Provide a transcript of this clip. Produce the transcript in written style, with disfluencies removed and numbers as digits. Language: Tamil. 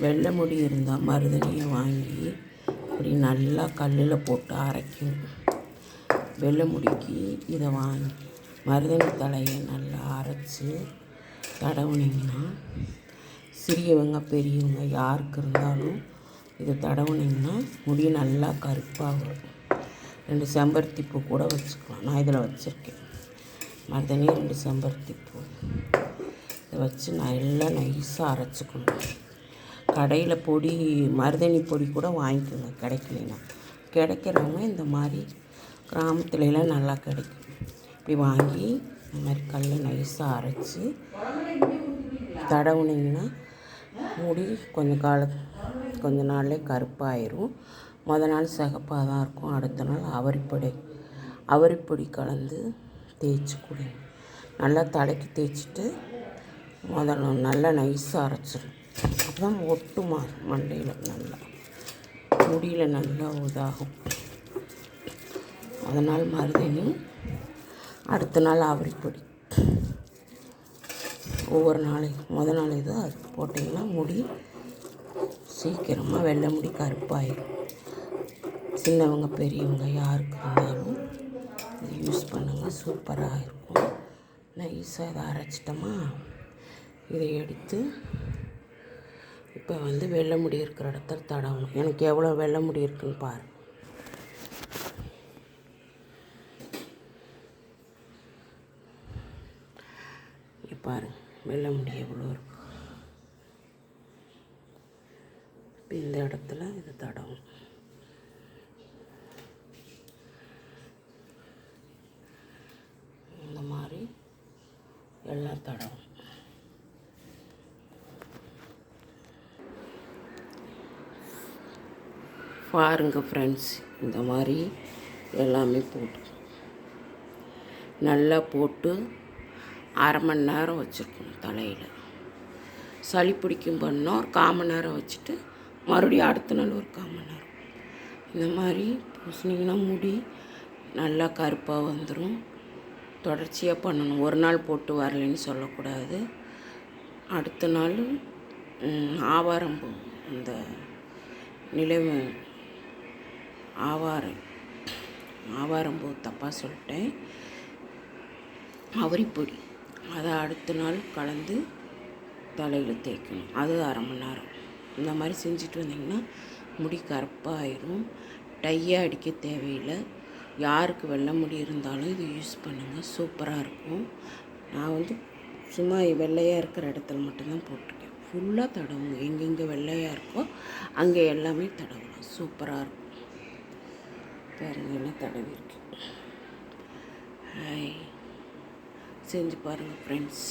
வெள்ளை முடி இருந்தால் மருதாணியை வாங்கி இப்படி நல்லா கல்லில் போட்டு அரைக்கணும். வெள்ளை முடிக்கு இதை வாங்கி மருதாணி தலையை நல்லா அரைச்சி தடவுனிங்கன்னா, சிறியவங்க பெரியவங்க யாருக்கு இருந்தாலும் இதை தடவுனிங்கன்னா முடி நல்லா கருப்பாக வரும். 2 செம்பருத்தி பூ கூட வச்சுக்கலாம். நான் இதில் வச்சுருக்கேன் மருதாணி, 2 செம்பருத்தி பூ. இதை வச்சு நல்லா நைஸாக அரைச்சிக்கணும். கடையில் பொடி மருதாணி பொடி கூட வாங்கிக்கோங்க கிடைக்கலைன்னா. கிடைக்கிறவங்க இந்த மாதிரி கிராமத்துலலாம் நல்லா கிடைக்கும். இப்படி வாங்கி இந்த மாதிரி கல்லை நைஸாக அரைச்சி தடவுனிங்கன்னா முடி கொஞ்ச நாள்லேயே கருப்பாயிரும். நாள் சிகப்பாக தான் இருக்கும். அடுத்த நாள் அவரிப்பொடி கலந்து தேய்ச்சி கொடுங்க. நல்லா தலைக்கு தேய்ச்சிட்டு நல்லா நைஸாக அரைச்சிடும். அப்போ தான் ஒட்டுமா மண்டையில் நல்லா முடியில் நல்லா இதாகும். அதனால் மருதாணி, அடுத்த நாள் அவரிப்பொடி. ஒவ்வொரு நாளைக்கும் நாள் இது அது போட்டிங்கன்னா முடி சீக்கிரமாக வெள்ளை முடி கருப்பாயிடும். சின்னவங்க பெரியவங்க யாருக்கு இருந்தாலும் இது யூஸ் பண்ணுங்கள், சூப்பராக இருக்கும். நைஸாக இதை அரைச்சிட்டோமா, இதை எடுத்து இப்போ வெள்ளை முடி இருக்கிற இடத்துல தடவணும். எனக்கு எவ்வளோ வெள்ளை முடி இருக்குன்னு பாருங்கள். பாருங்கள் வெள்ளை முடி எவ்வளோ இருக்கும். இப்போ இந்த இடத்துல இது தடவும். இந்த மாதிரி எல்லாம் தடவும். பாருங்க ஃப்ரெண்ட்ஸ், இந்த மாதிரி எல்லாமே போட்டு நல்லா போட்டு அரை மணி நேரம் வச்சுருக்கணும் தலையில். சளி பிடிக்கும் பண்ணோம் ஒரு 1/4 மணி நேரம் வச்சுட்டு மறுபடியும் அடுத்த நாள் ஒரு 1/4 மணி நேரம். இந்த மாதிரி பூசினீங்கன்னா முடி நல்லா கருப்பாக வந்துடும். தொடர்ச்சியாக பண்ணணும். ஒரு நாள் போட்டு வரலைன்னு சொல்லக்கூடாது. அடுத்த நாள் ஆவாரம்பூ, இந்த நிலவு ஆவாரம்பூ தப்பாக சொல்லிட்டேன், அவரிப்பொடி, அதை அடுத்த நாள் கலந்து தலையில் தேய்க்கணும். அது அரை மணி நேரம். இந்த மாதிரி செஞ்சுட்டு வந்திங்கன்னா முடி கருப்பாயிடும். டையாக அடிக்க தேவையில்லை. யாருக்கு வெள்ளை முடி இருந்தாலும் இது யூஸ் பண்ணுங்கள், சூப்பராக இருக்கும். நான் சும்மா வெள்ளையாக இருக்கிற இடத்துல மட்டும்தான் போட்டிருக்கேன். ஃபுல்லாக தடவுங்க. எங்கெங்கே வெள்ளையாக இருக்கோ அங்கே எல்லாமே தடவலாம். சூப்பராக இருக்கும். பாருங்கள் தடவிருக்கு. ஹாய், செஞ்சு பாருங்கள் ஃப்ரெண்ட்ஸ்.